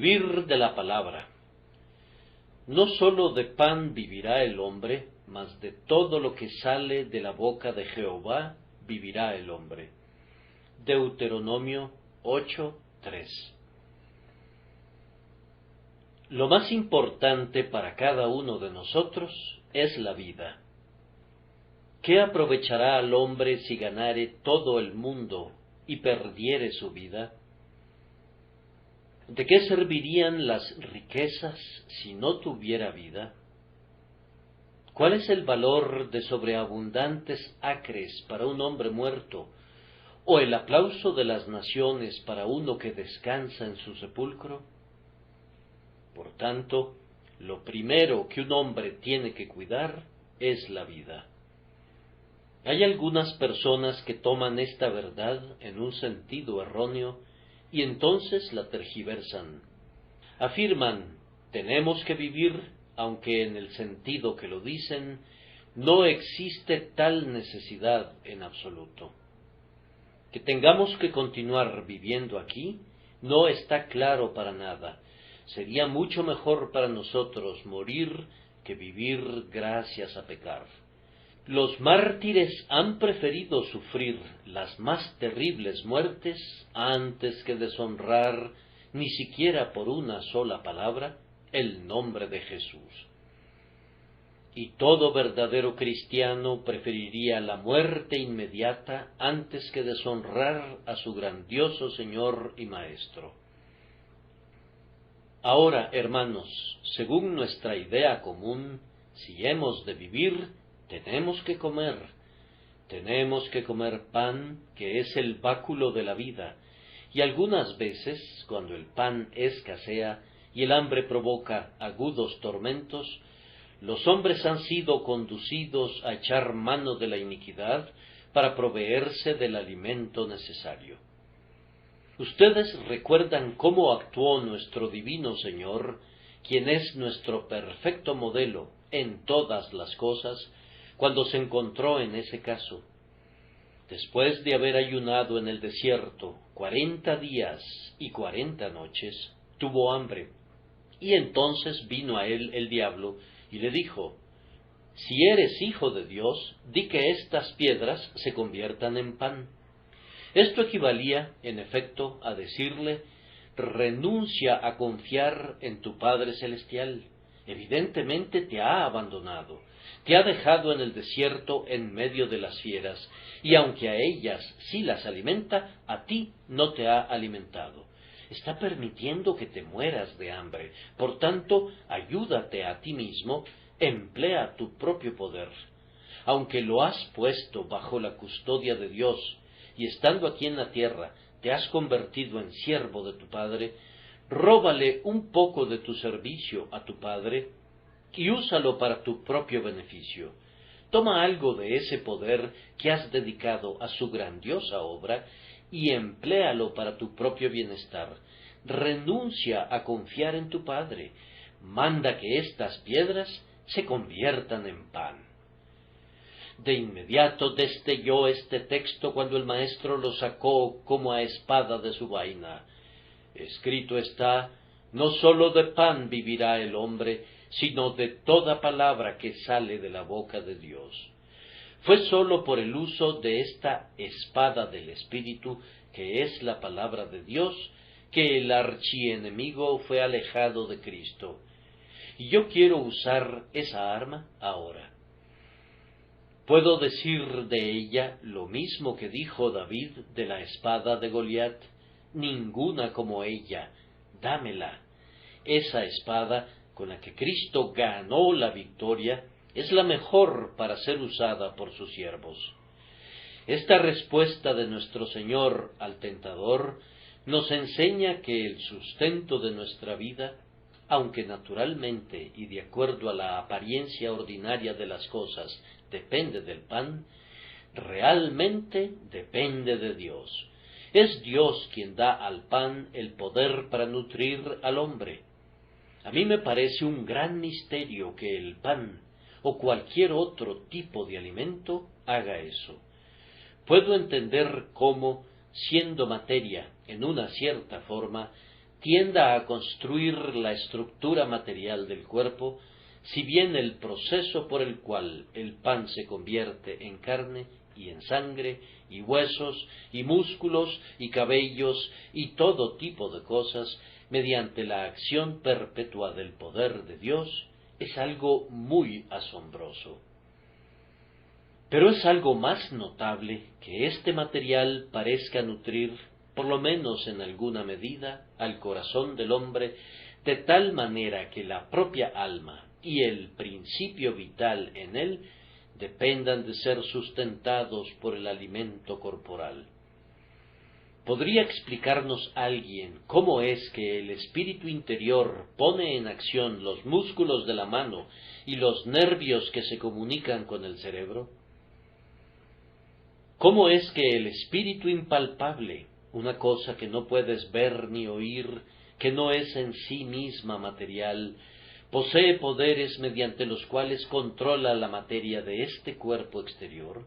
Vivir de la palabra. No sólo de pan vivirá el hombre, mas de todo lo que sale de la boca de Jehová vivirá el hombre. Deuteronomio 8:3. Lo más importante para cada uno de nosotros es la vida. ¿Qué aprovechará al hombre si ganare todo el mundo y perdiere su vida? ¿De qué servirían las riquezas si no tuviera vida? ¿Cuál es el valor de sobreabundantes acres para un hombre muerto, o el aplauso de las naciones para uno que descansa en su sepulcro? Por tanto, lo primero que un hombre tiene que cuidar es la vida. Hay algunas personas que toman esta verdad en un sentido erróneo y entonces la tergiversan. Afirman, tenemos que vivir, aunque en el sentido que lo dicen, no existe tal necesidad en absoluto. Que tengamos que continuar viviendo aquí no está claro para nada. Sería mucho mejor para nosotros morir que vivir gracias a pecar. Los mártires han preferido sufrir las más terribles muertes antes que deshonrar, ni siquiera por una sola palabra, el nombre de Jesús. Y todo verdadero cristiano preferiría la muerte inmediata antes que deshonrar a su grandioso Señor y Maestro. Ahora, hermanos, según nuestra idea común, si hemos de vivir, tenemos que comer pan, que es el báculo de la vida, y algunas veces, cuando el pan escasea y el hambre provoca agudos tormentos, los hombres han sido conducidos a echar mano de la iniquidad para proveerse del alimento necesario. Ustedes recuerdan cómo actuó nuestro divino Señor, quien es nuestro perfecto modelo en todas las cosas, cuando se encontró en ese caso. Después de haber ayunado en el desierto 40 días y 40 noches, tuvo hambre, y entonces vino a él el diablo y le dijo, si eres hijo de Dios, di que estas piedras se conviertan en pan. Esto equivalía, en efecto, a decirle, renuncia a confiar en tu Padre Celestial. Evidentemente te ha abandonado, te ha dejado en el desierto en medio de las fieras, y aunque a ellas sí las alimenta, a ti no te ha alimentado. Está permitiendo que te mueras de hambre. Por tanto, ayúdate a ti mismo, emplea tu propio poder. Aunque lo has puesto bajo la custodia de Dios, y estando aquí en la tierra te has convertido en siervo de tu Padre, róbale un poco de tu servicio a tu Padre y úsalo para tu propio beneficio. Toma algo de ese poder que has dedicado a su grandiosa obra y empléalo para tu propio bienestar. Renuncia a confiar en tu Padre. Manda que estas piedras se conviertan en pan. De inmediato destelló este texto cuando el maestro lo sacó como a espada de su vaina. Escrito está, no sólo de pan vivirá el hombre, sino de toda palabra que sale de la boca de Dios. Fue sólo por el uso de esta espada del Espíritu, que es la palabra de Dios, que el archienemigo fue alejado de Cristo. Y yo quiero usar esa arma ahora. Puedo decir de ella lo mismo que dijo David de la espada de Goliat, ninguna como ella, dámela. Esa espada con la que Cristo ganó la victoria es la mejor para ser usada por sus siervos. Esta respuesta de nuestro Señor al tentador nos enseña que el sustento de nuestra vida, aunque naturalmente y de acuerdo a la apariencia ordinaria de las cosas depende del pan, realmente depende de Dios. Es Dios quien da al pan el poder para nutrir al hombre. A mí me parece un gran misterio que el pan o cualquier otro tipo de alimento haga eso. Puedo entender cómo, siendo materia en una cierta forma, tienda a construir la estructura material del cuerpo, si bien el proceso por el cual el pan se convierte en carne y en sangre y huesos y músculos y cabellos y todo tipo de cosas, mediante la acción perpetua del poder de Dios, es algo muy asombroso. Pero es algo más notable que este material parezca nutrir, por lo menos en alguna medida, al corazón del hombre, de tal manera que la propia alma y el principio vital en él dependan de ser sustentados por el alimento corporal. ¿Podría explicarnos alguien cómo es que el espíritu interior pone en acción los músculos de la mano y los nervios que se comunican con el cerebro? ¿Cómo es que el espíritu impalpable, una cosa que no puedes ver ni oír, que no es en sí misma material, posee poderes mediante los cuales controla la materia de este cuerpo exterior?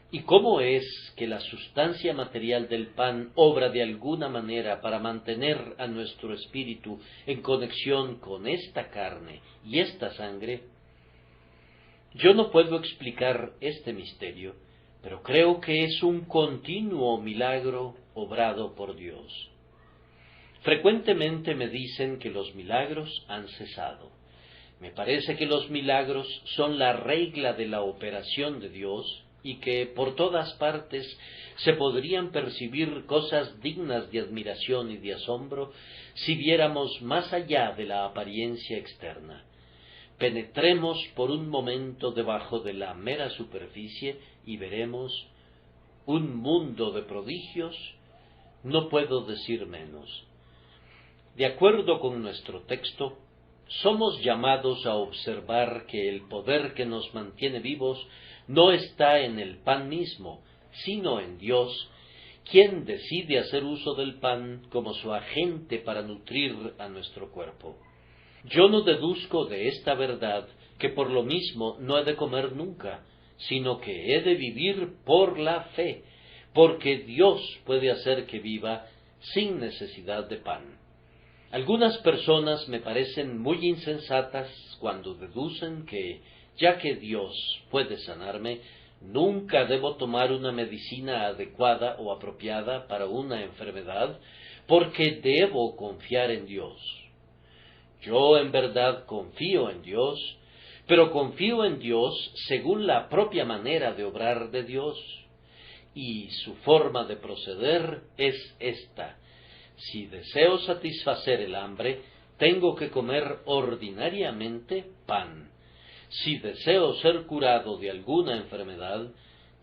¿Y cómo es que la sustancia material del pan obra de alguna manera para mantener a nuestro espíritu en conexión con esta carne y esta sangre? Yo no puedo explicar este misterio, pero creo que es un continuo milagro obrado por Dios. Frecuentemente me dicen que los milagros han cesado. Me parece que los milagros son la regla de la operación de Dios y que por todas partes se podrían percibir cosas dignas de admiración y de asombro si viéramos más allá de la apariencia externa. Penetremos por un momento debajo de la mera superficie y veremos un mundo de prodigios, no puedo decir menos. De acuerdo con nuestro texto, somos llamados a observar que el poder que nos mantiene vivos no está en el pan mismo, sino en Dios, quien decide hacer uso del pan como su agente para nutrir a nuestro cuerpo. Yo no deduzco de esta verdad que por lo mismo no he de comer nunca, sino que he de vivir por la fe, porque Dios puede hacer que viva sin necesidad de pan. Algunas personas me parecen muy insensatas cuando deducen que, ya que Dios puede sanarme, nunca debo tomar una medicina adecuada o apropiada para una enfermedad, porque debo confiar en Dios. Yo en verdad confío en Dios, pero confío en Dios según la propia manera de obrar de Dios, y su forma de proceder es esta. Si deseo satisfacer el hambre, tengo que comer ordinariamente pan. Si deseo ser curado de alguna enfermedad,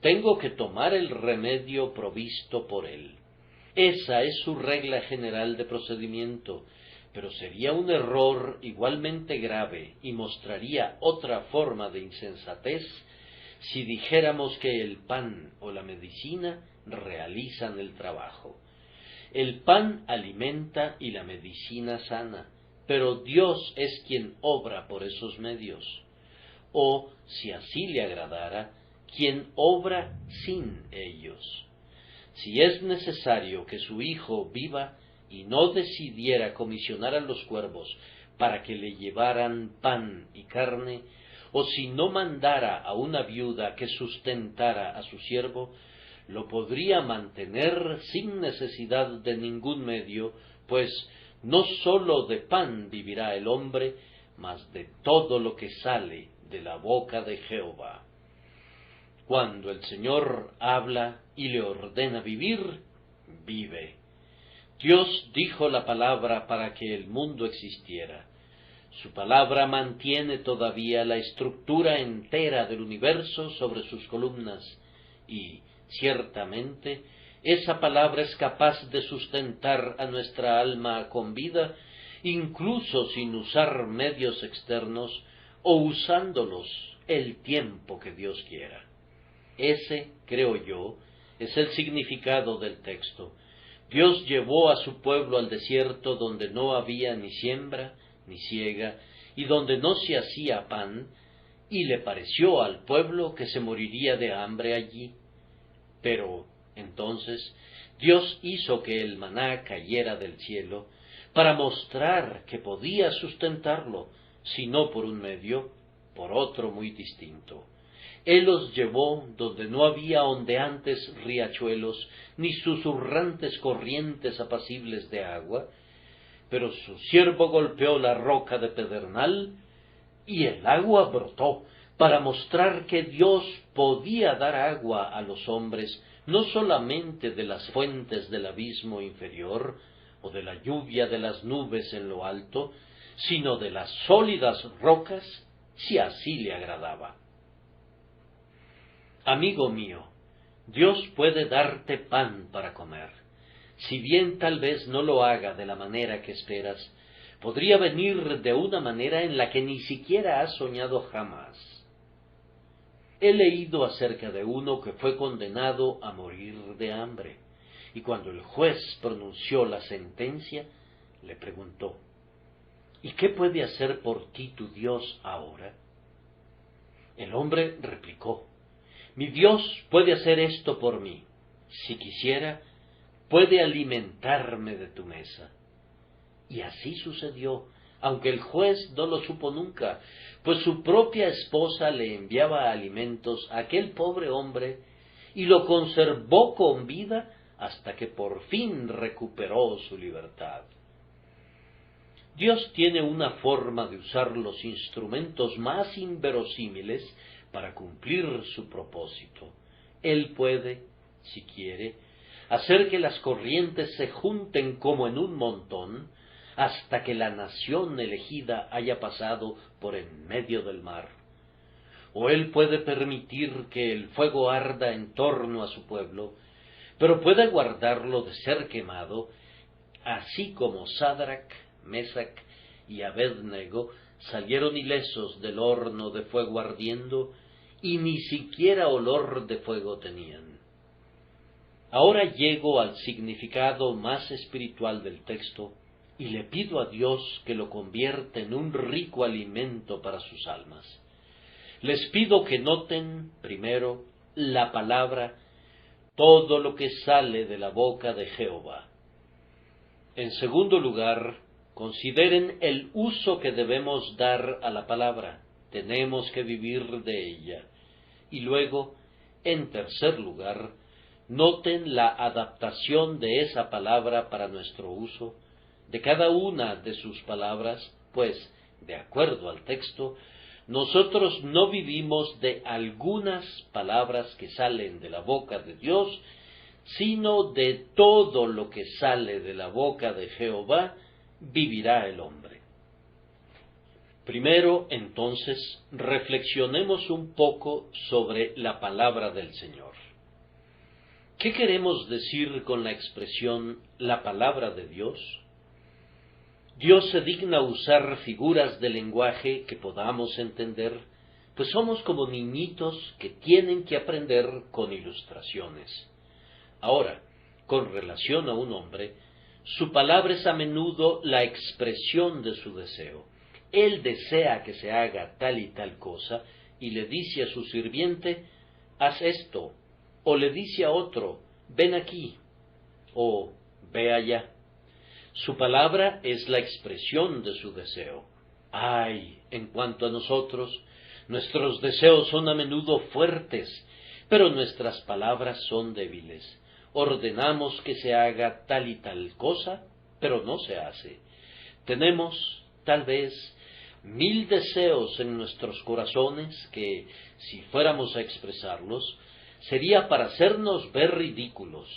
tengo que tomar el remedio provisto por él. Esa es su regla general de procedimiento, pero sería un error igualmente grave y mostraría otra forma de insensatez si dijéramos que el pan o la medicina realizan el trabajo. El pan alimenta y la medicina sana, pero Dios es quien obra por esos medios. O, si así le agradara, quien obra sin ellos. Si es necesario que su Hijo viva y no decidiera comisionar a los cuervos para que le llevaran pan y carne, o si no mandara a una viuda que sustentara a su siervo, lo podría mantener sin necesidad de ningún medio, pues no sólo de pan vivirá el hombre, mas de todo lo que sale de la boca de Jehová. Cuando el Señor habla y le ordena vivir, vive. Dios dijo la palabra para que el mundo existiera. Su palabra mantiene todavía la estructura entera del universo sobre sus columnas, y, ciertamente, esa palabra es capaz de sustentar a nuestra alma con vida, incluso sin usar medios externos o usándolos el tiempo que Dios quiera. Ese, creo yo, es el significado del texto. Dios llevó a su pueblo al desierto donde no había ni siembra ni siega, y donde no se hacía pan, y le pareció al pueblo que se moriría de hambre allí. Pero, entonces, Dios hizo que el maná cayera del cielo para mostrar que podía sustentarlo, si no por un medio, por otro muy distinto. Él los llevó donde no había ondeantes riachuelos, ni susurrantes corrientes apacibles de agua, pero su siervo golpeó la roca de pedernal, y el agua brotó, para mostrar que Dios podía dar agua a los hombres, no solamente de las fuentes del abismo inferior, o de la lluvia de las nubes en lo alto, sino de las sólidas rocas, si así le agradaba. Amigo mío, Dios puede darte pan para comer. Si bien tal vez no lo haga de la manera que esperas, podría venir de una manera en la que ni siquiera has soñado jamás. He leído acerca de uno que fue condenado a morir de hambre, y cuando el juez pronunció la sentencia, le preguntó: ¿Y qué puede hacer por ti tu Dios ahora? El hombre replicó: Mi Dios puede hacer esto por mí. Si quisiera, puede alimentarme de tu mesa. Y así sucedió, aunque el juez no lo supo nunca, pues su propia esposa le enviaba alimentos a aquel pobre hombre y lo conservó con vida hasta que por fin recuperó su libertad. Dios tiene una forma de usar los instrumentos más inverosímiles para cumplir su propósito. Él puede, si quiere, hacer que las corrientes se junten como en un montón, hasta que la nación elegida haya pasado por en medio del mar. O Él puede permitir que el fuego arda en torno a su pueblo, pero puede guardarlo de ser quemado, así como Sadrach, Mesach y Abednego salieron ilesos del horno de fuego ardiendo, y ni siquiera olor de fuego tenían. Ahora llego al significado más espiritual del texto, y le pido a Dios que lo convierta en un rico alimento para sus almas. Les pido que noten, primero, la palabra, todo lo que sale de la boca de Jehová. En segundo lugar, consideren el uso que debemos dar a la palabra. Tenemos que vivir de ella. Y luego, en tercer lugar, noten la adaptación de esa palabra para nuestro uso, de cada una de sus palabras, pues, de acuerdo al texto, nosotros no vivimos de algunas palabras que salen de la boca de Dios, sino de todo lo que sale de la boca de Jehová, vivirá el hombre. Primero, entonces, reflexionemos un poco sobre la palabra del Señor. ¿Qué queremos decir con la expresión la palabra de Dios? Dios se digna usar figuras de lenguaje que podamos entender, pues somos como niñitos que tienen que aprender con ilustraciones. Ahora, con relación a un hombre, su palabra es a menudo la expresión de su deseo. Él desea que se haga tal y tal cosa, y le dice a su sirviente: haz esto, o le dice a otro: ven aquí, o ve allá. Su palabra es la expresión de su deseo. Ay, en cuanto a nosotros, nuestros deseos son a menudo fuertes, pero nuestras palabras son débiles. Ordenamos que se haga tal y tal cosa, pero no se hace. Tenemos, tal vez, 1000 deseos en nuestros corazones que, si fuéramos a expresarlos, sería para hacernos ver ridículos.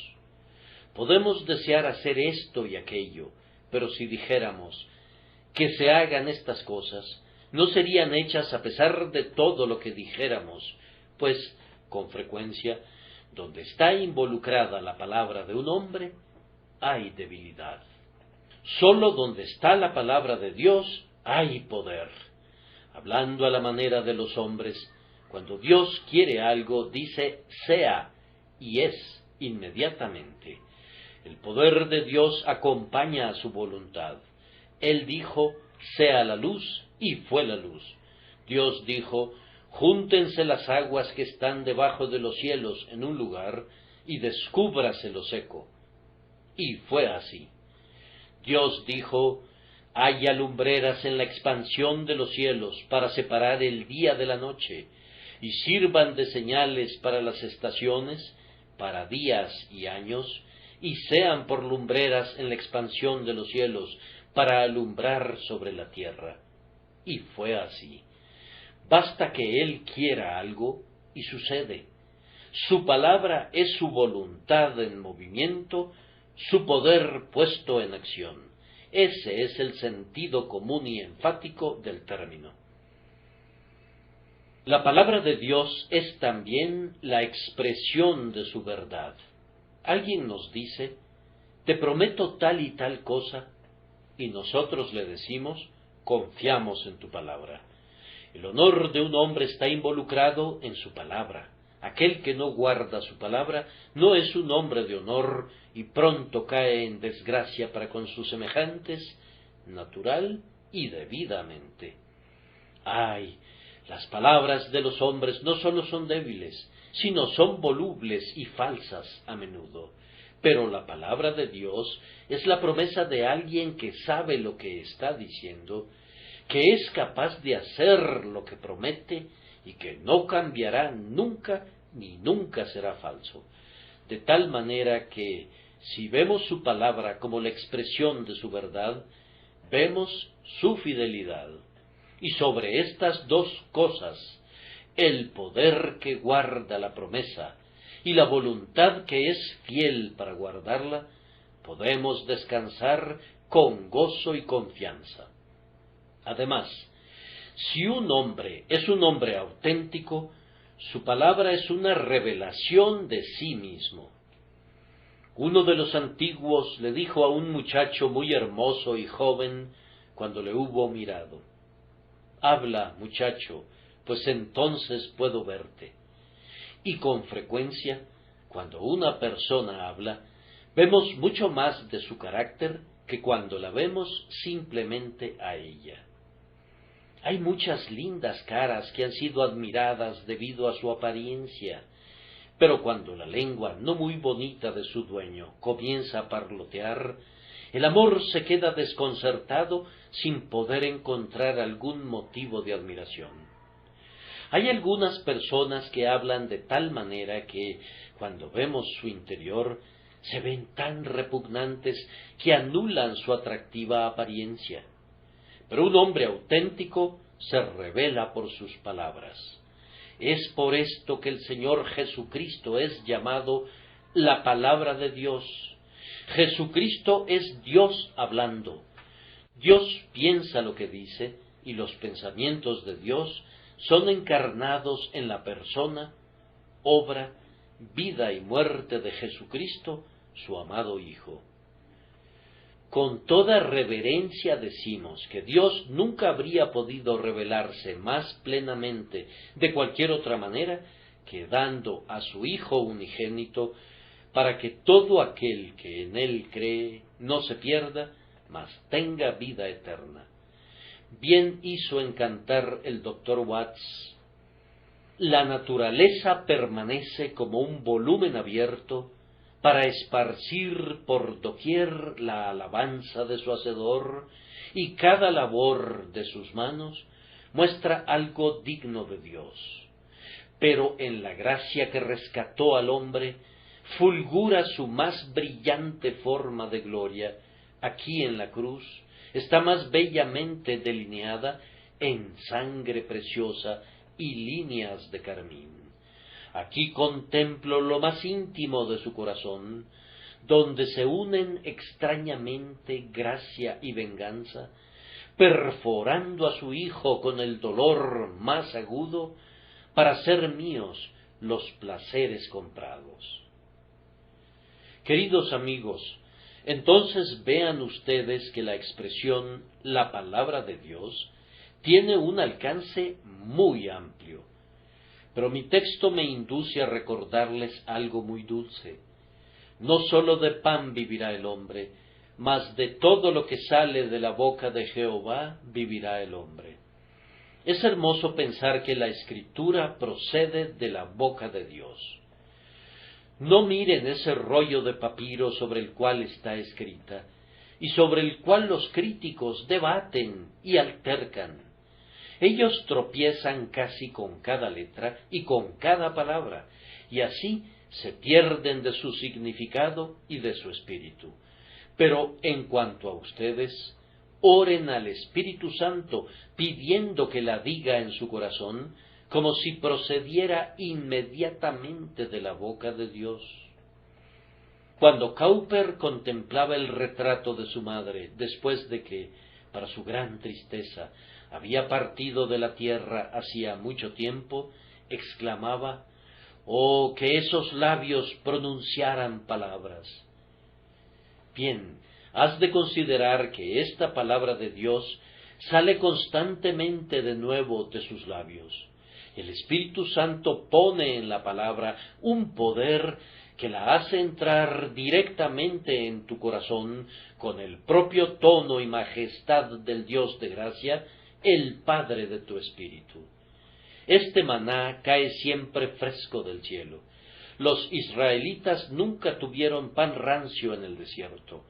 Podemos desear hacer esto y aquello, pero si dijéramos que se hagan estas cosas, no serían hechas a pesar de todo lo que dijéramos, pues, con frecuencia, donde está involucrada la palabra de un hombre, hay debilidad. Sólo donde está la palabra de Dios hay poder. Hablando a la manera de los hombres, cuando Dios quiere algo, dice sea, y es inmediatamente. El poder de Dios acompaña a su voluntad. Él dijo, sea la luz, y fue la luz. Dios dijo, júntense las aguas que están debajo de los cielos en un lugar, y descúbrase lo seco. Y fue así. Dios dijo: haya lumbreras en la expansión de los cielos para separar el día de la noche, y sirvan de señales para las estaciones, para días y años, y sean por lumbreras en la expansión de los cielos, para alumbrar sobre la tierra. Y fue así. Basta que Él quiera algo, y sucede. Su palabra es su voluntad en movimiento, su poder puesto en acción. Ese es el sentido común y enfático del término. La palabra de Dios es también la expresión de su verdad. Alguien nos dice: te prometo tal y tal cosa, y nosotros le decimos: confiamos en tu palabra. El honor de un hombre está involucrado en su palabra. Aquel que no guarda su palabra no es un hombre de honor y pronto cae en desgracia para con sus semejantes, natural y debidamente. ¡Ay! Las palabras de los hombres no sólo son débiles, sino son volubles y falsas a menudo. Pero la palabra de Dios es la promesa de alguien que sabe lo que está diciendo, que es capaz de hacer lo que promete y que no cambiará nunca ni nunca será falso. De tal manera que, si vemos su palabra como la expresión de su verdad, vemos su fidelidad. Y sobre estas dos cosas, el poder que guarda la promesa y la voluntad que es fiel para guardarla, podemos descansar con gozo y confianza. Además, si un hombre es un hombre auténtico, su palabra es una revelación de sí mismo. Uno de los antiguos le dijo a un muchacho muy hermoso y joven cuando le hubo mirado: habla, muchacho, pues entonces puedo verte. Y con frecuencia, cuando una persona habla, vemos mucho más de su carácter que cuando la vemos simplemente a ella. Hay muchas lindas caras que han sido admiradas debido a su apariencia, pero cuando la lengua no muy bonita de su dueño comienza a parlotear, el amor se queda desconcertado sin poder encontrar algún motivo de admiración. Hay algunas personas que hablan de tal manera que, cuando vemos su interior, se ven tan repugnantes que anulan su atractiva apariencia. Pero un hombre auténtico se revela por sus palabras. Es por esto que el Señor Jesucristo es llamado la palabra de Dios. Jesucristo es Dios hablando. Dios piensa lo que dice, y los pensamientos de Dios son encarnados en la persona, obra, vida y muerte de Jesucristo, su amado Hijo. Con toda reverencia decimos que Dios nunca habría podido revelarse más plenamente de cualquier otra manera que dando a su Hijo unigénito, para que todo aquel que en Él cree no se pierda, mas tenga vida eterna. Bien hizo en cantar el Dr. Watts: la naturaleza permanece como un volumen abierto para esparcir por doquier la alabanza de su Hacedor, y cada labor de sus manos muestra algo digno de Dios. Pero en la gracia que rescató al hombre, fulgura su más brillante forma de gloria. Aquí en la cruz está más bellamente delineada en sangre preciosa y líneas de carmín. Aquí contemplo lo más íntimo de su corazón, donde se unen extrañamente gracia y venganza, perforando a su Hijo con el dolor más agudo, para ser míos los placeres comprados. Queridos amigos, entonces vean ustedes que la expresión la palabra de Dios tiene un alcance muy amplio. Pero mi texto me induce a recordarles algo muy dulce. No sólo de pan vivirá el hombre, mas de todo lo que sale de la boca de Jehová vivirá el hombre. Es hermoso pensar que la Escritura procede de la boca de Dios. No miren ese rollo de papiro sobre el cual está escrita, y sobre el cual los críticos debaten y altercan. Ellos tropiezan casi con cada letra y con cada palabra, y así se pierden de su significado y de su espíritu. Pero en cuanto a ustedes, oren al Espíritu Santo pidiendo que la diga en su corazón, como si procediera inmediatamente de la boca de Dios. Cuando Cowper contemplaba el retrato de su madre, después de que, para su gran tristeza, había partido de la tierra hacía mucho tiempo, exclamaba: «¡Oh, que esos labios pronunciaran palabras!». Bien, has de considerar que esta palabra de Dios sale constantemente de nuevo de sus labios. El Espíritu Santo pone en la palabra un poder que la hace entrar directamente en tu corazón con el propio tono y majestad del Dios de gracia, el Padre de tu espíritu. Este maná cae siempre fresco del cielo. Los israelitas nunca tuvieron pan rancio en el desierto.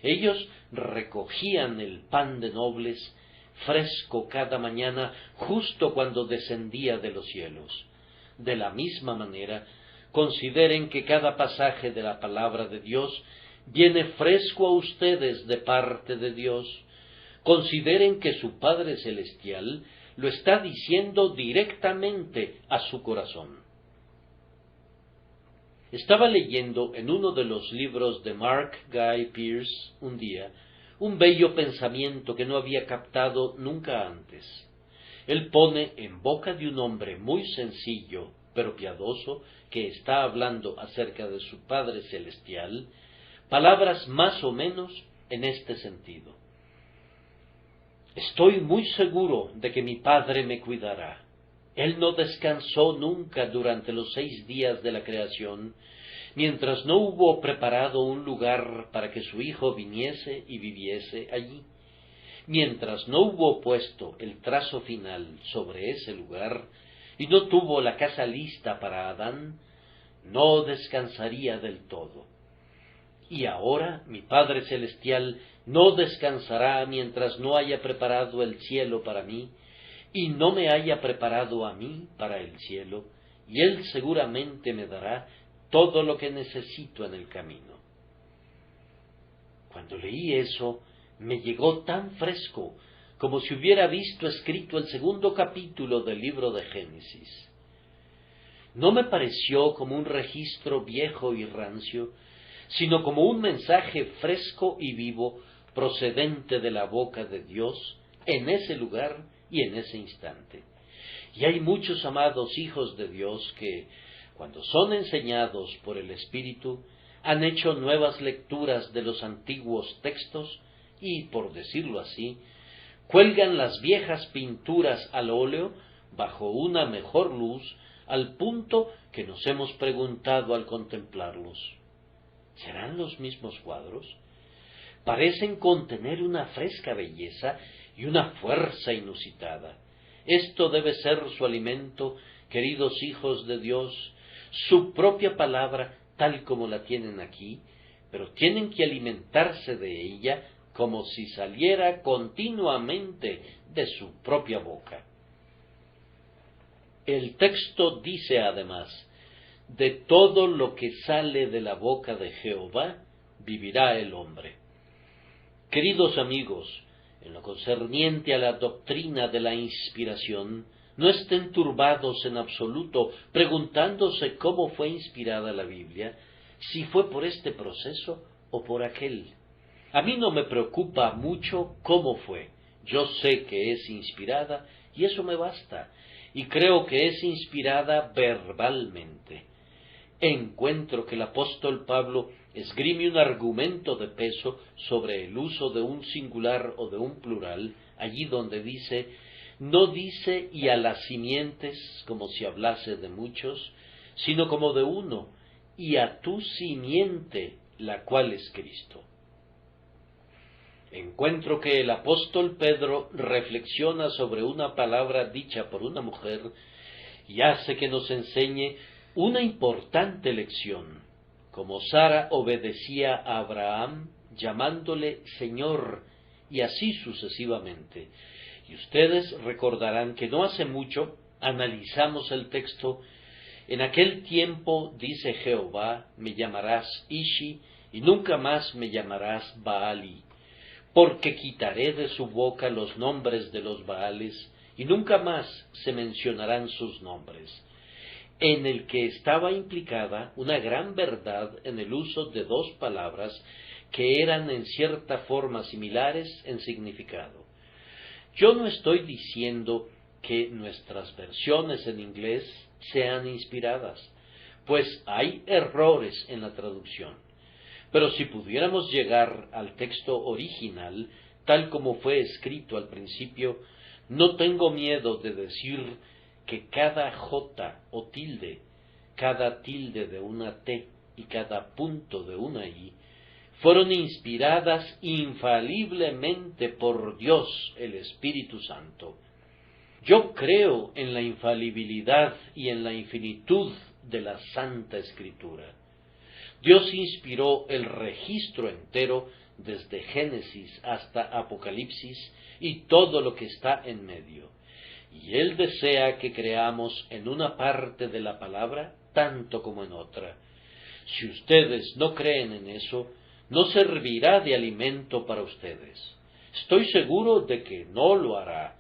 Ellos recogían el pan de nobles fresco cada mañana, justo cuando descendía de los cielos. De la misma manera, consideren que cada pasaje de la palabra de Dios viene fresco a ustedes de parte de Dios. Consideren que su Padre Celestial lo está diciendo directamente a su corazón. Estaba leyendo en uno de los libros de Mark Guy Pearce un día un bello pensamiento que no había captado nunca antes. Él pone en boca de un hombre muy sencillo, pero piadoso, que está hablando acerca de su Padre Celestial, palabras más o menos en este sentido: «Estoy muy seguro de que mi Padre me cuidará. Él no descansó nunca durante los 6 días de la creación, mientras no hubo preparado un lugar para que su Hijo viniese y viviese allí. Mientras no hubo puesto el trazo final sobre ese lugar y no tuvo la casa lista para Adán, no descansaría del todo. Y ahora mi Padre Celestial no descansará mientras no haya preparado el cielo para mí, y no me haya preparado a mí para el cielo, y Él seguramente me dará todo lo que necesito en el camino». Cuando leí eso, me llegó tan fresco como si hubiera visto escrito el 2º capítulo del libro de Génesis. No me pareció como un registro viejo y rancio, sino como un mensaje fresco y vivo procedente de la boca de Dios en ese lugar y en ese instante. Y hay muchos amados hijos de Dios que, cuando son enseñados por el Espíritu, han hecho nuevas lecturas de los antiguos textos y, por decirlo así, cuelgan las viejas pinturas al óleo bajo una mejor luz, al punto que nos hemos preguntado al contemplarlos: ¿serán los mismos cuadros? Parecen contener una fresca belleza y una fuerza inusitada. Esto debe ser su alimento, queridos hijos de Dios, su propia palabra tal como la tienen aquí, pero tienen que alimentarse de ella como si saliera continuamente de su propia boca. El texto dice además: «De todo lo que sale de la boca de Jehová vivirá el hombre». Queridos amigos, en lo concerniente a la doctrina de la inspiración, no estén turbados en absoluto preguntándose cómo fue inspirada la Biblia, si fue por este proceso o por aquel. A mí no me preocupa mucho cómo fue. Yo sé que es inspirada y eso me basta, y creo que es inspirada verbalmente. Encuentro que el apóstol Pablo esgrime un argumento de peso sobre el uso de un singular o de un plural, allí donde dice: «No dice y a las simientes como si hablase de muchos, sino como de uno, y a tu simiente, la cual es Cristo». Encuentro que el apóstol Pedro reflexiona sobre una palabra dicha por una mujer y hace que nos enseñe Una importante lección, como Sara obedecía a Abraham, llamándole Señor, y así sucesivamente. Y ustedes recordarán que no hace mucho analizamos el texto: en aquel tiempo, dice Jehová, me llamarás Ishi, y nunca más me llamarás Baali, porque quitaré de su boca los nombres de los Baales, y nunca más se mencionarán sus nombres, en el que estaba implicada una gran verdad en el uso de dos palabras que eran en cierta forma similares en significado. Yo no estoy diciendo que nuestras versiones en inglés sean inspiradas, pues hay errores en la traducción. Pero si pudiéramos llegar al texto original, tal como fue escrito al principio, no tengo miedo de decir que cada J o tilde, cada tilde de una T y cada punto de una I, fueron inspiradas infaliblemente por Dios el Espíritu Santo. Yo creo en la infalibilidad y en la infinitud de la Santa Escritura. Dios inspiró el registro entero desde Génesis hasta Apocalipsis y todo lo que está en medio. Y Él desea que creamos en una parte de la palabra tanto como en otra. Si ustedes no creen en eso, no servirá de alimento para ustedes. Estoy seguro de que no lo hará.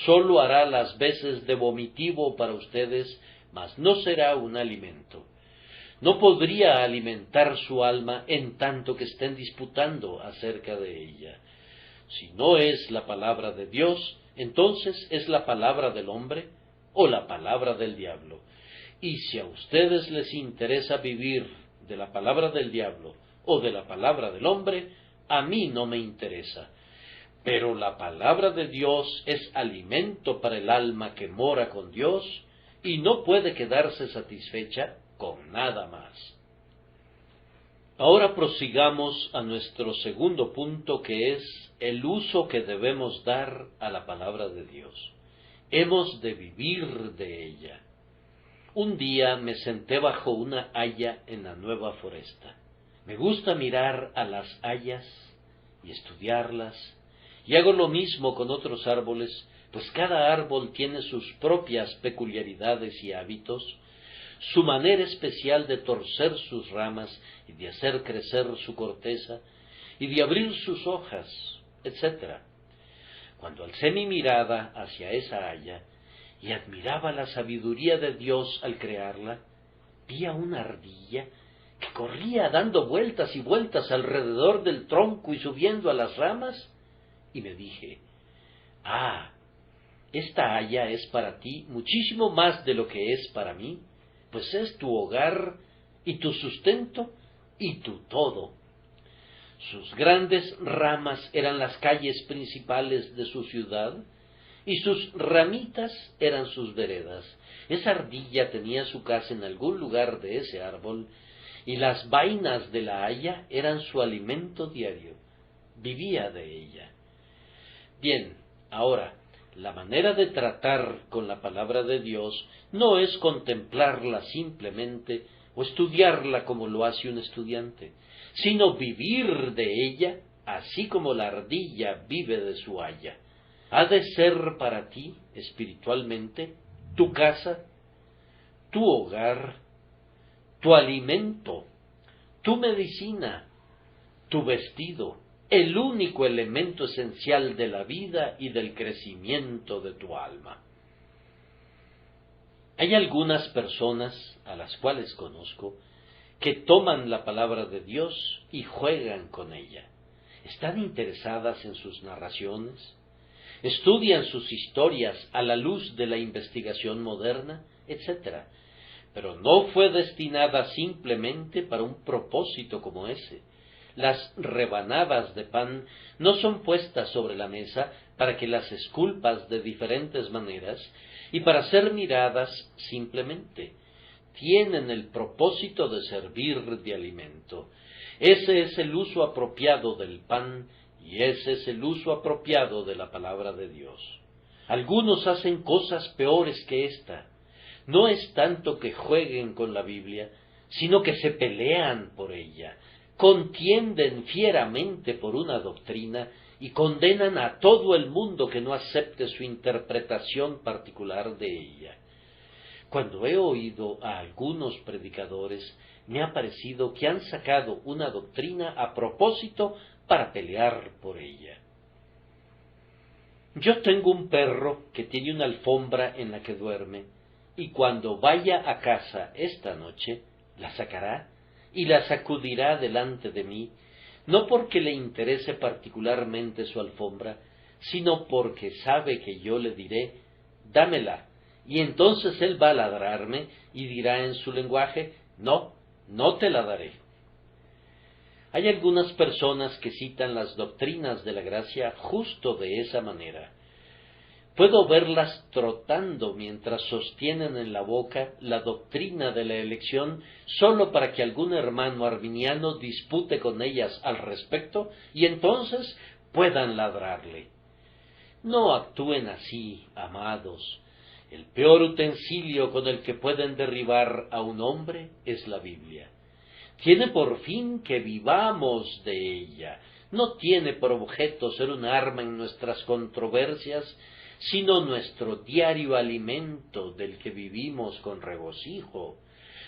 Solo hará las veces de vomitivo para ustedes, mas no será un alimento. No podría alimentar su alma en tanto que estén disputando acerca de ella. Si no es la palabra de Dios, entonces es la palabra del hombre o la palabra del diablo. Y si a ustedes les interesa vivir de la palabra del diablo o de la palabra del hombre, a mí no me interesa. Pero la palabra de Dios es alimento para el alma que mora con Dios y no puede quedarse satisfecha con nada más. Ahora prosigamos a nuestro segundo punto, que es el uso que debemos dar a la palabra de Dios. Hemos de vivir de ella. Un día me senté bajo una haya en la Nueva Foresta. Me gusta mirar a las hayas y estudiarlas, y hago lo mismo con otros árboles, pues cada árbol tiene sus propias peculiaridades y hábitos, su manera especial de torcer sus ramas y de hacer crecer su corteza y de abrir sus hojas, etc. Cuando alcé mi mirada hacia esa haya y admiraba la sabiduría de Dios al crearla, vi a una ardilla que corría dando vueltas y vueltas alrededor del tronco y subiendo a las ramas, y me dije: esta haya es para ti muchísimo más de lo que es para mí, pues es tu hogar y tu sustento y tu todo. Sus grandes ramas eran las calles principales de su ciudad, y sus ramitas eran sus veredas. Esa ardilla tenía su casa en algún lugar de ese árbol, y las vainas de la haya eran su alimento diario. Vivía de ella. Bien, ahora, la manera de tratar con la palabra de Dios no es contemplarla simplemente o estudiarla como lo hace un estudiante, sino vivir de ella, así como la ardilla vive de su haya. Ha de ser para ti, espiritualmente, tu casa, tu hogar, tu alimento, tu medicina, tu vestido, el único elemento esencial de la vida y del crecimiento de tu alma. Hay algunas personas, a las cuales conozco, que toman la palabra de Dios y juegan con ella. Están interesadas en sus narraciones, estudian sus historias a la luz de la investigación moderna, etc. Pero no fue destinada simplemente para un propósito como ese. Las rebanadas de pan no son puestas sobre la mesa para que las esculpas de diferentes maneras y para ser miradas simplemente. Tienen el propósito de servir de alimento. Ese es el uso apropiado del pan y ese es el uso apropiado de la palabra de Dios. Algunos hacen cosas peores que esta. no es tanto que jueguen con la Biblia, sino que se pelean por ella, contienden fieramente por una doctrina y condenan a todo el mundo que no acepte su interpretación particular de ella. Cuando he oído a algunos predicadores, me ha parecido que han sacado una doctrina a propósito para pelear por ella. Yo tengo un perro que tiene una alfombra en la que duerme, y cuando vaya a casa esta noche, la sacará y la sacudirá delante de mí, no porque le interese particularmente su alfombra, sino porque sabe que yo le diré, dámela, y entonces él va a ladrarme y dirá en su lenguaje, no, no te la daré. Hay algunas personas que citan las doctrinas de la gracia justo de esa manera. Puedo verlas trotando mientras sostienen en la boca la doctrina de la elección solo para que algún hermano arminiano dispute con ellas al respecto y entonces puedan ladrarle. No actúen así, amados. El peor utensilio con el que pueden derribar a un hombre es la Biblia. Tiene por fin que vivamos de ella. No tiene por objeto ser un arma en nuestras controversias, sino nuestro diario alimento del que vivimos con regocijo.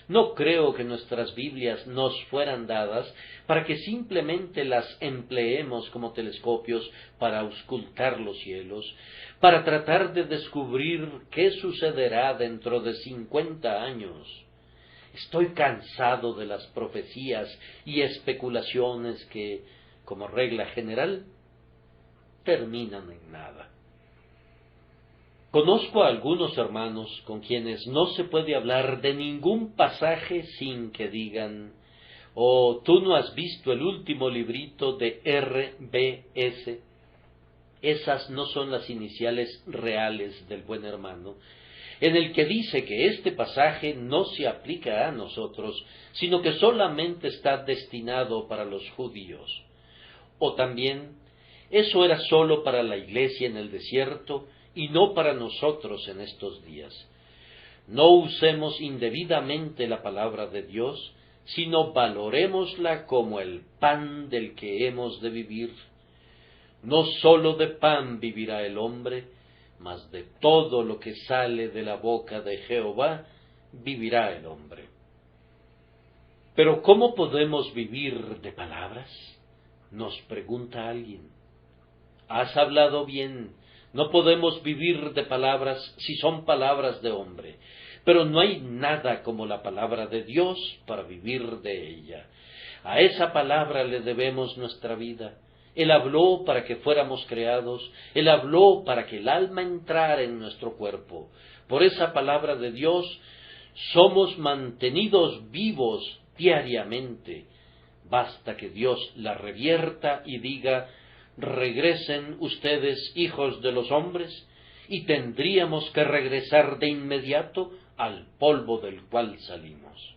No creo que nuestras Biblias nos fueran dadas para que simplemente las empleemos como telescopios para auscultar los cielos, para tratar de descubrir qué sucederá dentro de 50 años. Estoy cansado de las profecías y especulaciones que, como regla general, terminan en nada. Conozco a algunos hermanos con quienes no se puede hablar de ningún pasaje sin que digan, «Oh, tú no has visto el último librito de R.B.S.». Esas no son las iniciales reales del buen hermano, en el que dice que este pasaje no se aplica a nosotros, sino que solamente está destinado para los judíos. O también, eso era solo para la iglesia en el desierto y no para nosotros en estos días. No usemos indebidamente la palabra de Dios, sino valorémosla como el pan del que hemos de vivir. No sólo de pan vivirá el hombre, mas de todo lo que sale de la boca de Jehová vivirá el hombre. Pero ¿cómo podemos vivir de palabras?, nos pregunta alguien. Has hablado bien, no podemos vivir de palabras si son palabras de hombre, pero no hay nada como la palabra de Dios para vivir de ella. A esa palabra le debemos nuestra vida. Él habló para que fuéramos creados, Él habló para que el alma entrara en nuestro cuerpo. Por esa palabra de Dios somos mantenidos vivos diariamente. Basta que Dios la revierta y diga, regresen ustedes, hijos de los hombres, y tendríamos que regresar de inmediato al polvo del cual salimos.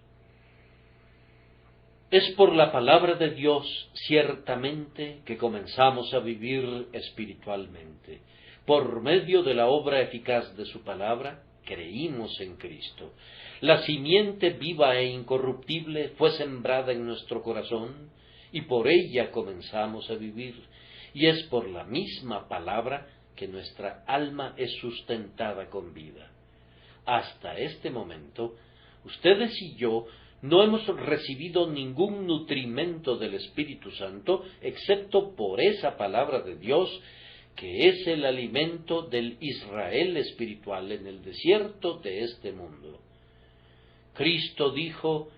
Es por la palabra de Dios, ciertamente, que comenzamos a vivir espiritualmente. Por medio de la obra eficaz de su palabra, creímos en Cristo. La simiente viva e incorruptible fue sembrada en nuestro corazón, y por ella comenzamos a vivir. Y es por la misma palabra que nuestra alma es sustentada con vida. Hasta este momento, ustedes y yo no hemos recibido ningún nutrimento del Espíritu Santo, excepto por esa palabra de Dios, que es el alimento del Israel espiritual en el desierto de este mundo. Cristo dijo,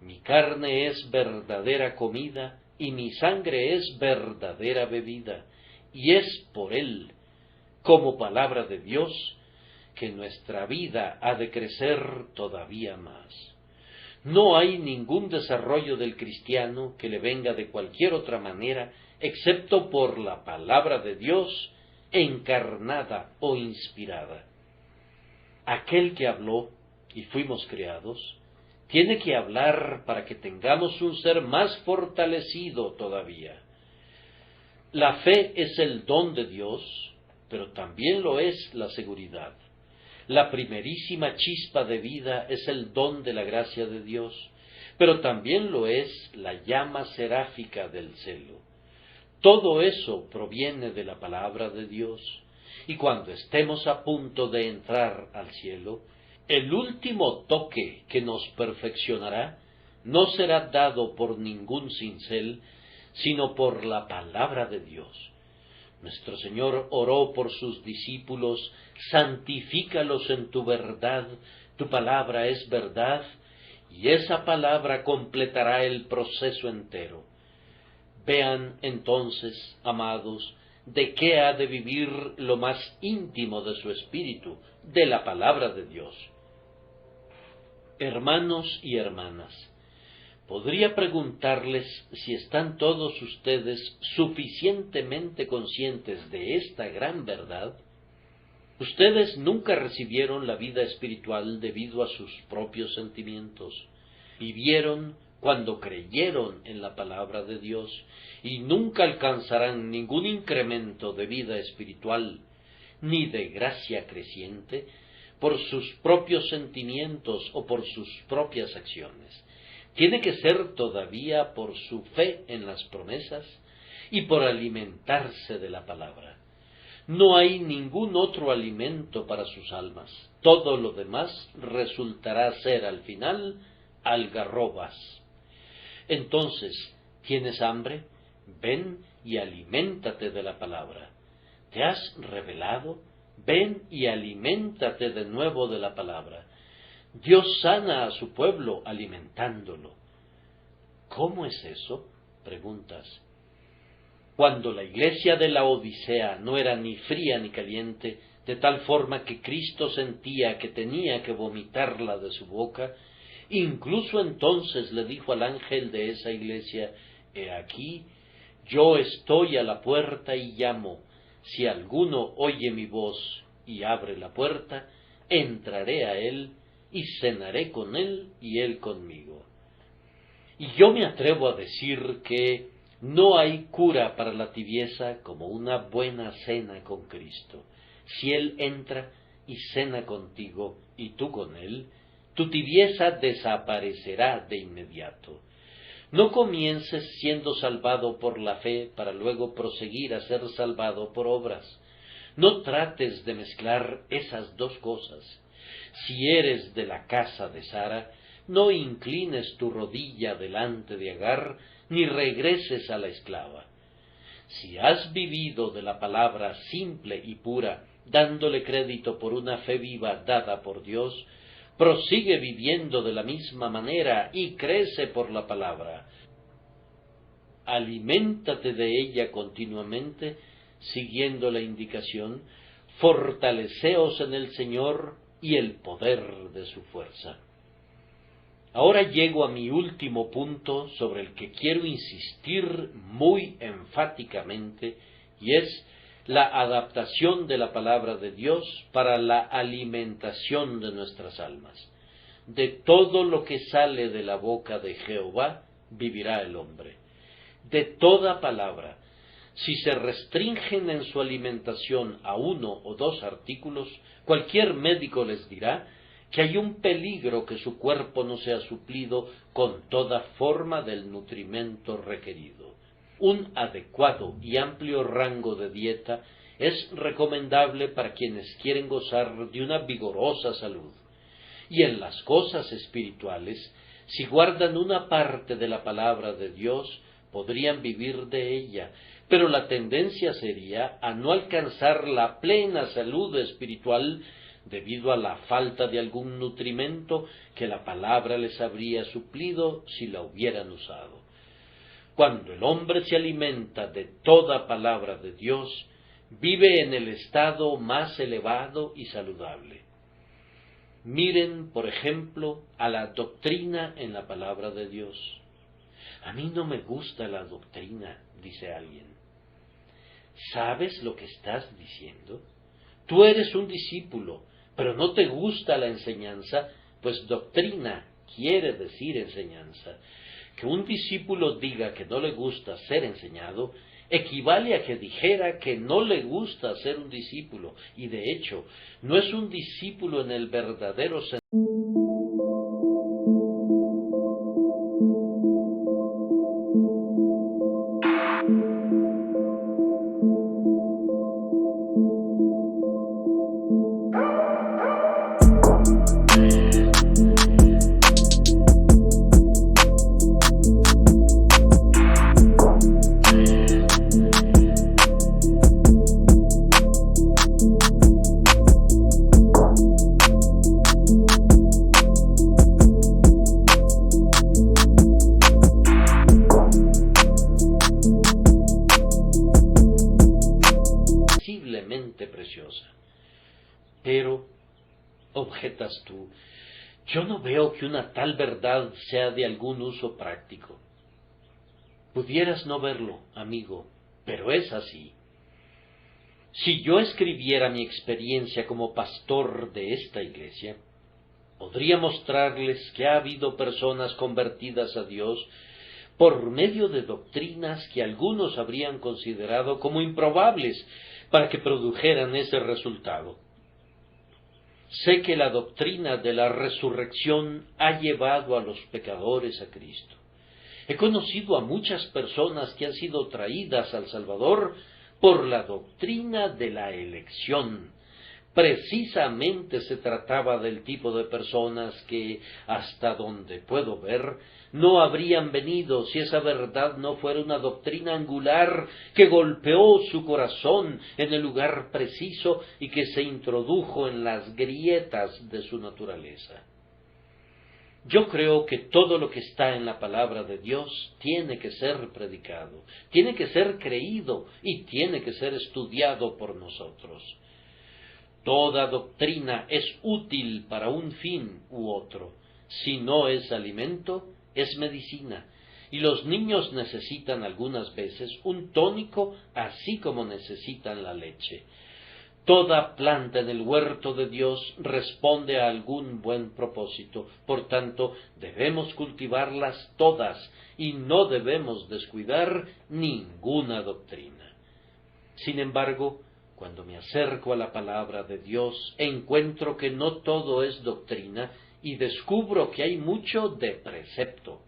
mi carne es verdadera comida, y mi sangre es verdadera bebida, y es por Él, como palabra de Dios, que nuestra vida ha de crecer todavía más. No hay ningún desarrollo del cristiano que le venga de cualquier otra manera, excepto por la palabra de Dios, encarnada o inspirada. Aquel que habló, y fuimos creados, tiene que hablar para que tengamos un ser más fortalecido todavía. La fe es el don de Dios, pero también lo es la seguridad. La primerísima chispa de vida es el don de la gracia de Dios, pero también lo es la llama seráfica del celo. Todo eso proviene de la palabra de Dios, y cuando estemos a punto de entrar al cielo, el último toque que nos perfeccionará no será dado por ningún cincel, sino por la palabra de Dios. Nuestro Señor oró por sus discípulos: santifícalos en tu verdad, tu palabra es verdad, y esa palabra completará el proceso entero. Vean entonces, amados, de qué ha de vivir lo más íntimo de su espíritu, de la palabra de Dios. Hermanos y hermanas, podría preguntarles si están todos ustedes suficientemente conscientes de esta gran verdad. Ustedes nunca recibieron la vida espiritual debido a sus propios sentimientos. Vivieron cuando creyeron en la palabra de Dios, y nunca alcanzarán ningún incremento de vida espiritual, ni de gracia creciente, por sus propios sentimientos o por sus propias acciones. Tiene que ser todavía por su fe en las promesas y por alimentarse de la palabra. No hay ningún otro alimento para sus almas. Todo lo demás resultará ser al final algarrobas. Entonces, ¿tienes hambre? Ven y aliméntate de la palabra. ¿Te has rebelado? Ven y aliméntate de nuevo de la palabra. Dios sana a su pueblo alimentándolo. ¿Cómo es eso?, preguntas. Cuando la iglesia de la Odisea no era ni fría ni caliente, de tal forma que Cristo sentía que tenía que vomitarla de su boca, incluso entonces le dijo al ángel de esa iglesia: «He aquí, yo estoy a la puerta y llamo. Si alguno oye mi voz y abre la puerta, entraré a él y cenaré con él y él conmigo». Y yo me atrevo a decir que no hay cura para la tibieza como una buena cena con Cristo. Si Él entra y cena contigo y tú con Él, tu tibieza desaparecerá de inmediato. No comiences siendo salvado por la fe para luego proseguir a ser salvado por obras. No trates de mezclar esas dos cosas. Si eres de la casa de Sara, no inclines tu rodilla delante de Agar, ni regreses a la esclava. Si has vivido de la palabra simple y pura, dándole crédito por una fe viva dada por Dios, prosigue viviendo de la misma manera y crece por la palabra. Aliméntate de ella continuamente, siguiendo la indicación: fortaleceos en el Señor y el poder de su fuerza. Ahora llego a mi último punto sobre el que quiero insistir muy enfáticamente, y es la adaptación de la palabra de Dios para la alimentación de nuestras almas. De todo lo que sale de la boca de Jehová vivirá el hombre. De toda palabra. Si se restringen en su alimentación a 1 o 2 artículos, cualquier médico les dirá que hay un peligro que su cuerpo no sea suplido con toda forma del nutrimento requerido. Un adecuado y amplio rango de dieta es recomendable para quienes quieren gozar de una vigorosa salud. Y en las cosas espirituales, si guardan una parte de la palabra de Dios, podrían vivir de ella, pero la tendencia sería a no alcanzar la plena salud espiritual debido a la falta de algún nutrimento que la palabra les habría suplido si la hubieran usado. Cuando el hombre se alimenta de toda palabra de Dios, vive en el estado más elevado y saludable. Miren, por ejemplo, a la doctrina en la palabra de Dios. A mí no me gusta la doctrina, dice alguien. ¿Sabes lo que estás diciendo? Tú eres un discípulo, pero no te gusta la enseñanza, pues doctrina quiere decir enseñanza. Que un discípulo diga que no le gusta ser enseñado equivale a que dijera que no le gusta ser un discípulo, y de hecho, no es un discípulo en el verdadero sentido. Preciosa. Pero, objetas tú, yo no veo que una tal verdad sea de algún uso práctico. Pudieras no verlo, amigo, pero es así. Si yo escribiera mi experiencia como pastor de esta iglesia, podría mostrarles que ha habido personas convertidas a Dios por medio de doctrinas que algunos habrían considerado como improbables para que produjeran ese resultado. Sé que la doctrina de la resurrección ha llevado a los pecadores a Cristo. He conocido a muchas personas que han sido traídas al Salvador por la doctrina de la elección. Precisamente se trataba del tipo de personas que, hasta donde puedo ver, no habrían venido si esa verdad no fuera una doctrina angular que golpeó su corazón en el lugar preciso y que se introdujo en las grietas de su naturaleza. Yo creo que todo lo que está en la palabra de Dios tiene que ser predicado, tiene que ser creído y tiene que ser estudiado por nosotros. Toda doctrina es útil para un fin u otro. Si no es alimento, es medicina. Y los niños necesitan algunas veces un tónico, así como necesitan la leche. Toda planta en el huerto de Dios responde a algún buen propósito. Por tanto, debemos cultivarlas todas y no debemos descuidar ninguna doctrina. Sin embargo, cuando me acerco a la palabra de Dios, encuentro que no todo es doctrina y descubro que hay mucho de precepto.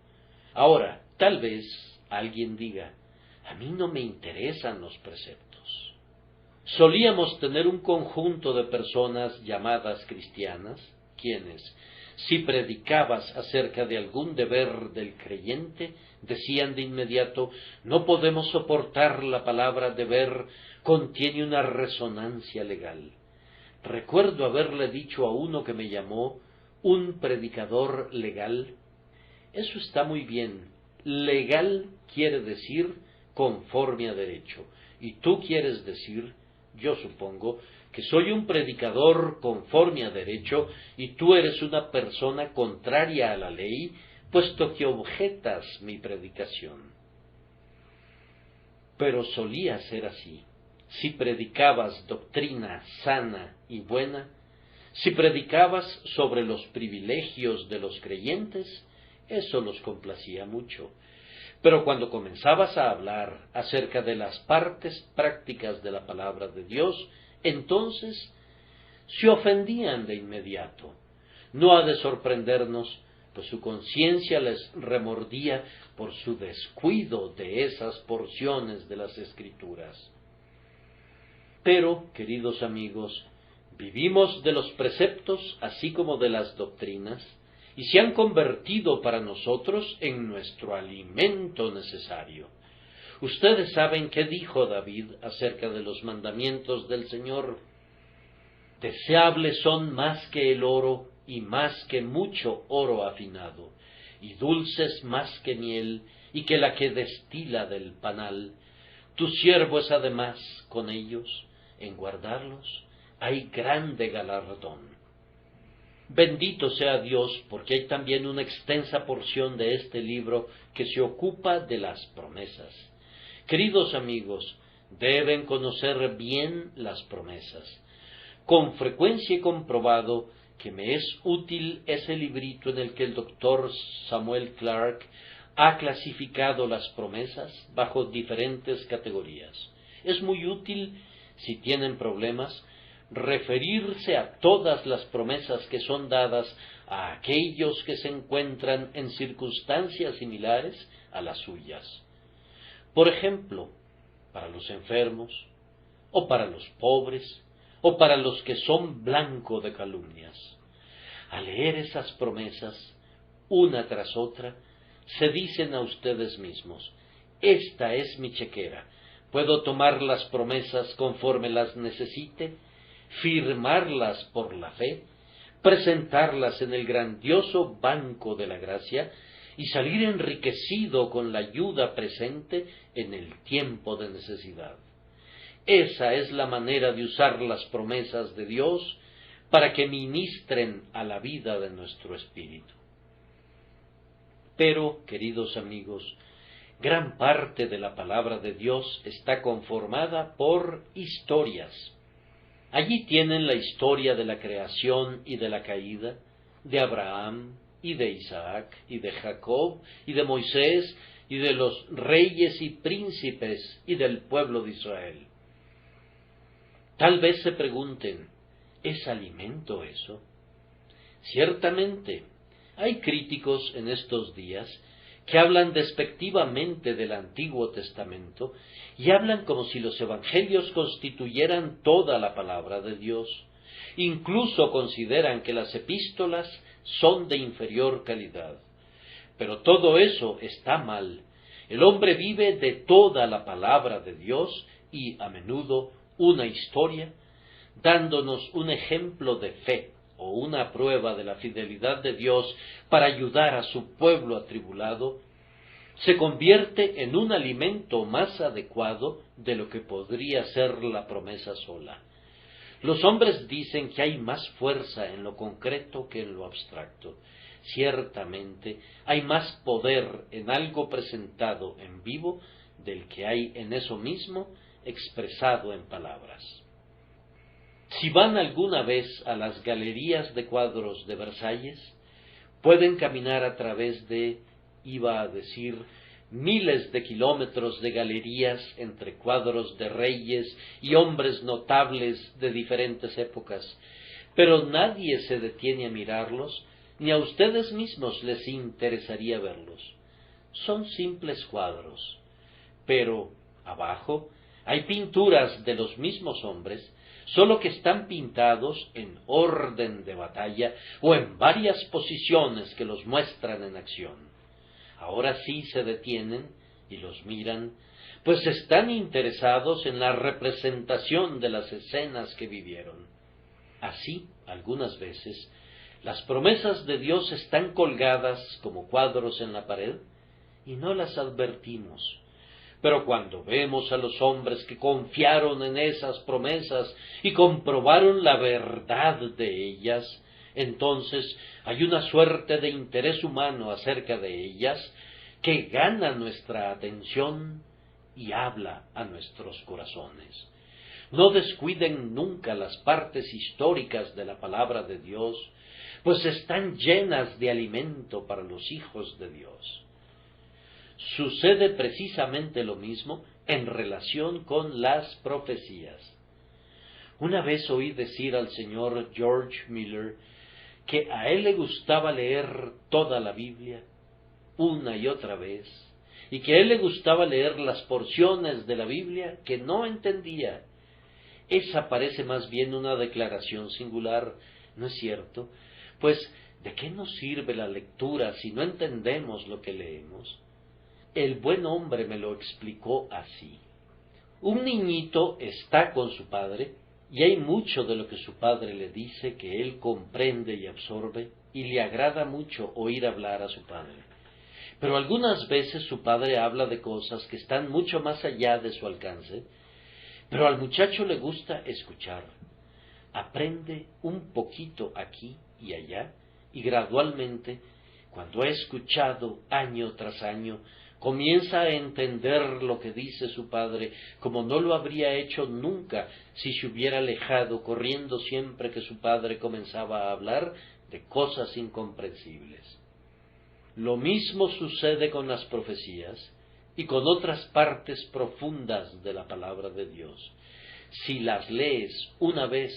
Ahora, tal vez alguien diga, a mí no me interesan los preceptos. Solíamos tener un conjunto de personas llamadas cristianas, quienes, si predicabas acerca de algún deber del creyente, decían de inmediato, no podemos soportar la palabra deber, contiene una resonancia legal. Recuerdo haberle dicho a uno que me llamó un predicador legal. Eso está muy bien. Legal quiere decir conforme a derecho. Y tú quieres decir, yo supongo, que soy un predicador conforme a derecho y tú eres una persona contraria a la ley, puesto que objetas mi predicación. Pero solía ser así. Si predicabas doctrina sana y buena, si predicabas sobre los privilegios de los creyentes, eso los complacía mucho. Pero cuando comenzabas a hablar acerca de las partes prácticas de la palabra de Dios, entonces se ofendían de inmediato. No ha de sorprendernos, pues su conciencia les remordía por su descuido de esas porciones de las Escrituras. Pero, queridos amigos, vivimos de los preceptos así como de las doctrinas, y se han convertido para nosotros en nuestro alimento necesario. Ustedes saben qué dijo David acerca de los mandamientos del Señor. Deseables son más que el oro y más que mucho oro afinado, y dulces más que miel y que la que destila del panal. Tu siervo es además con ellos, en guardarlos hay grande galardón. Bendito sea Dios, porque hay también una extensa porción de este libro que se ocupa de las promesas. Queridos amigos, deben conocer bien las promesas. Con frecuencia he comprobado que me es útil ese librito en el que el doctor Samuel Clarke ha clasificado las promesas bajo diferentes categorías. Es muy útil, si tienen problemas, referirse a todas las promesas que son dadas a aquellos que se encuentran en circunstancias similares a las suyas. Por ejemplo, para los enfermos, o para los pobres, o para los que son blanco de calumnias. Al leer esas promesas, una tras otra, se dicen a ustedes mismos: esta es mi chequera, puedo tomar las promesas conforme las necesite, firmarlas por la fe, presentarlas en el grandioso banco de la gracia y salir enriquecido con la ayuda presente en el tiempo de necesidad. Esa es la manera de usar las promesas de Dios para que ministren a la vida de nuestro espíritu. Pero, queridos amigos, gran parte de la palabra de Dios está conformada por historias. Allí tienen la historia de la creación y de la caída, de Abraham y de Isaac y de Jacob y de Moisés y de los reyes y príncipes y del pueblo de Israel. Tal vez se pregunten: ¿es alimento eso? Ciertamente, hay críticos en estos días que hablan despectivamente del Antiguo Testamento y hablan como si los evangelios constituyeran toda la palabra de Dios. Incluso consideran que las epístolas son de inferior calidad. Pero todo eso está mal. El hombre vive de toda la palabra de Dios y, a menudo, una historia, dándonos un ejemplo de fe o una prueba de la fidelidad de Dios para ayudar a su pueblo atribulado, se convierte en un alimento más adecuado de lo que podría ser la promesa sola. Los hombres dicen que hay más fuerza en lo concreto que en lo abstracto. Ciertamente, hay más poder en algo presentado en vivo del que hay en eso mismo expresado en palabras. Si van alguna vez a las galerías de cuadros de Versalles, pueden caminar a través de, miles de kilómetros de galerías entre cuadros de reyes y hombres notables de diferentes épocas, pero nadie se detiene a mirarlos, ni a ustedes mismos les interesaría verlos. Son simples cuadros, pero abajo hay pinturas de los mismos hombres, solo que están pintados en orden de batalla o en varias posiciones que los muestran en acción. Ahora sí se detienen y los miran, pues están interesados en la representación de las escenas que vivieron. Así, algunas veces, las promesas de Dios están colgadas como cuadros en la pared y no las advertimos. Pero cuando vemos a los hombres que confiaron en esas promesas y comprobaron la verdad de ellas, entonces hay una suerte de interés humano acerca de ellas que gana nuestra atención y habla a nuestros corazones. No descuiden nunca las partes históricas de la palabra de Dios, pues están llenas de alimento para los hijos de Dios. Sucede precisamente lo mismo en relación con las profecías. Una vez oí decir al señor George Miller que a él le gustaba leer toda la Biblia, una y otra vez, y que a él le gustaba leer las porciones de la Biblia que no entendía. Esa parece más bien una declaración singular, ¿no es cierto? Pues, ¿de qué nos sirve la lectura si no entendemos lo que leemos? El buen hombre me lo explicó así. Un niñito está con su padre, y hay mucho de lo que su padre le dice que él comprende y absorbe, y le agrada mucho oír hablar a su padre. Pero algunas veces su padre habla de cosas que están mucho más allá de su alcance, pero al muchacho le gusta escuchar. Aprende un poquito aquí y allá, y gradualmente, cuando ha escuchado año tras año, comienza a entender lo que dice su padre, como no lo habría hecho nunca si se hubiera alejado corriendo siempre que su padre comenzaba a hablar de cosas incomprensibles. Lo mismo sucede con las profecías y con otras partes profundas de la palabra de Dios. Si las lees una vez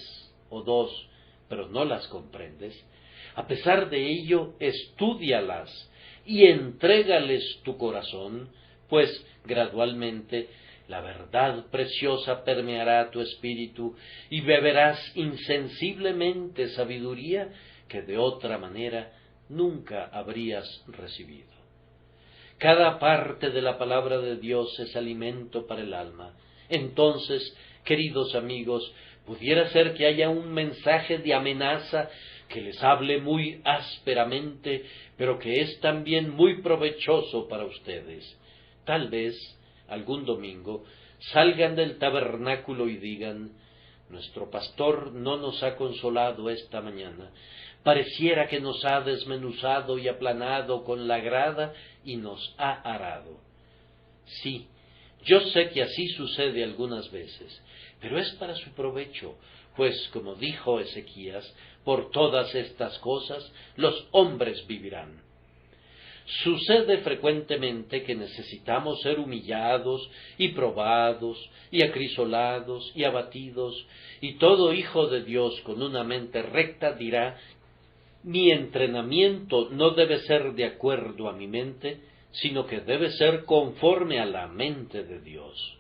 o dos, pero no las comprendes, a pesar de ello, estúdialas y entrégales tu corazón, pues gradualmente la verdad preciosa permeará tu espíritu y beberás insensiblemente sabiduría que de otra manera nunca habrías recibido. Cada parte de la palabra de Dios es alimento para el alma. Entonces, queridos amigos, pudiera ser que haya un mensaje de amenaza que les hable muy ásperamente, pero que es también muy provechoso para ustedes. Tal vez, algún domingo, salgan del tabernáculo y digan: nuestro pastor no nos ha consolado esta mañana. Pareciera que nos ha desmenuzado y aplanado con la grada y nos ha arado. Sí, yo sé que así sucede algunas veces, pero es para su provecho, pues, como dijo Ezequías, por todas estas cosas los hombres vivirán. Sucede frecuentemente que necesitamos ser humillados y probados y acrisolados y abatidos, y todo hijo de Dios con una mente recta dirá: mi entrenamiento no debe ser de acuerdo a mi mente, sino que debe ser conforme a la mente de Dios.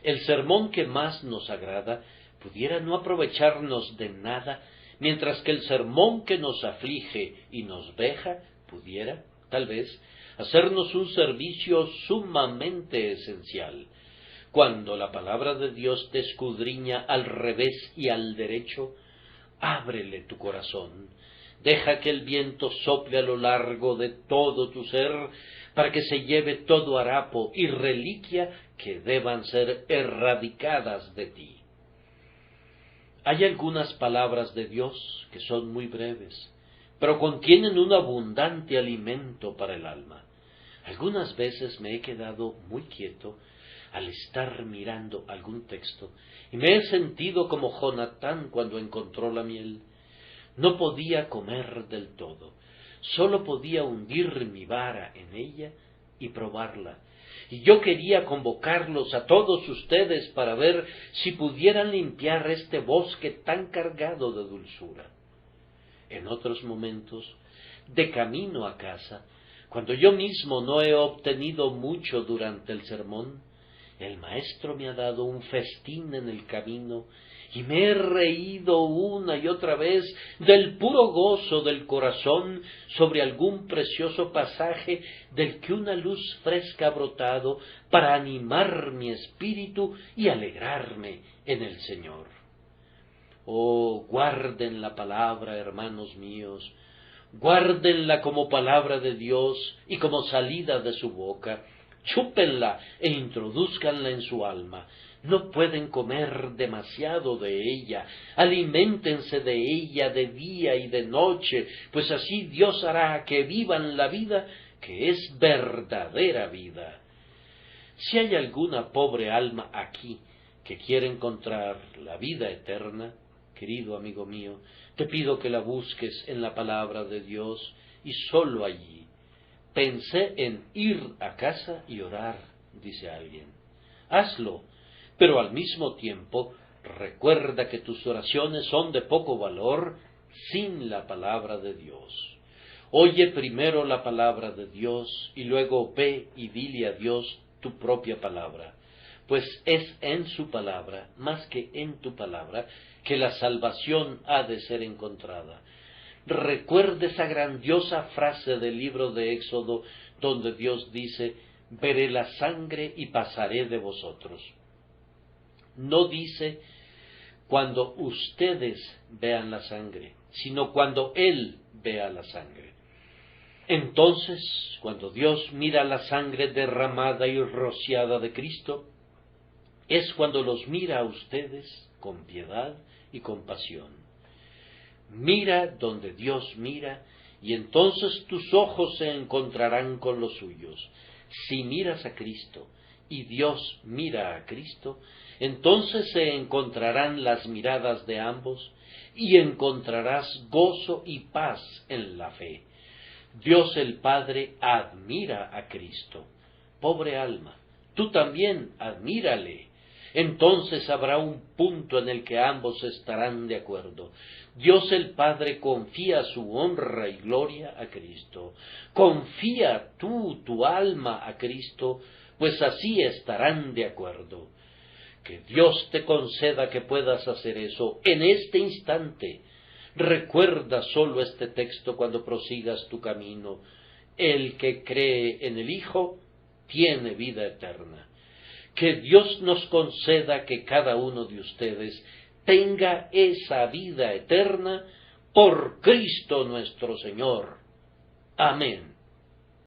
El sermón que más nos agrada pudiera no aprovecharnos de nada, mientras que el sermón que nos aflige y nos veja pudiera, tal vez, hacernos un servicio sumamente esencial. Cuando la palabra de Dios te escudriña al revés y al derecho, ábrele tu corazón. Deja que el viento sople a lo largo de todo tu ser, para que se lleve todo harapo y reliquia que deban ser erradicadas de ti. Hay algunas palabras de Dios que son muy breves, pero contienen un abundante alimento para el alma. Algunas veces me he quedado muy quieto al estar mirando algún texto, y me he sentido como Jonatán cuando encontró la miel. No podía comer del todo, solo podía hundir mi vara en ella y probarla. Y yo quería convocarlos a todos ustedes para ver si pudieran limpiar este bosque tan cargado de dulzura. En otros momentos, de camino a casa, cuando yo mismo no he obtenido mucho durante el sermón, el maestro me ha dado un festín en el camino, y me he reído una y otra vez del puro gozo del corazón sobre algún precioso pasaje del que una luz fresca ha brotado para animar mi espíritu y alegrarme en el Señor. Oh, guarden la palabra, hermanos míos, guárdenla como palabra de Dios y como salida de su boca. Chúpenla e introdúzcanla en su alma. No pueden comer demasiado de ella, aliméntense de ella de día y de noche, pues así Dios hará que vivan la vida que es verdadera vida. Si hay alguna pobre alma aquí que quiere encontrar la vida eterna, querido amigo mío, te pido que la busques en la palabra de Dios y sólo allí. Pensé en ir a casa y orar, dice alguien. Hazlo, pero al mismo tiempo recuerda que tus oraciones son de poco valor sin la palabra de Dios. Oye primero la palabra de Dios y luego ve y dile a Dios tu propia palabra, pues es en su palabra, más que en tu palabra, que la salvación ha de ser encontrada. Recuerde esa grandiosa frase del libro de Éxodo, donde Dios dice: veré la sangre y pasaré de vosotros. No dice cuando ustedes vean la sangre, sino cuando Él vea la sangre. Entonces, cuando Dios mira la sangre derramada y rociada de Cristo, es cuando los mira a ustedes con piedad y compasión. Mira donde Dios mira, y entonces tus ojos se encontrarán con los suyos. Si miras a Cristo y Dios mira a Cristo, entonces se encontrarán las miradas de ambos y encontrarás gozo y paz en la fe. Dios el Padre admira a Cristo. Pobre alma, tú también admírale. Entonces habrá un punto en el que ambos estarán de acuerdo. Dios el Padre confía su honra y gloria a Cristo. Confía tú tu alma a Cristo, pues así estarán de acuerdo. Que Dios te conceda que puedas hacer eso en este instante. Recuerda solo este texto cuando prosigas tu camino. El que cree en el Hijo tiene vida eterna. Que Dios nos conceda que cada uno de ustedes tenga esa vida eterna por Cristo nuestro Señor. Amén.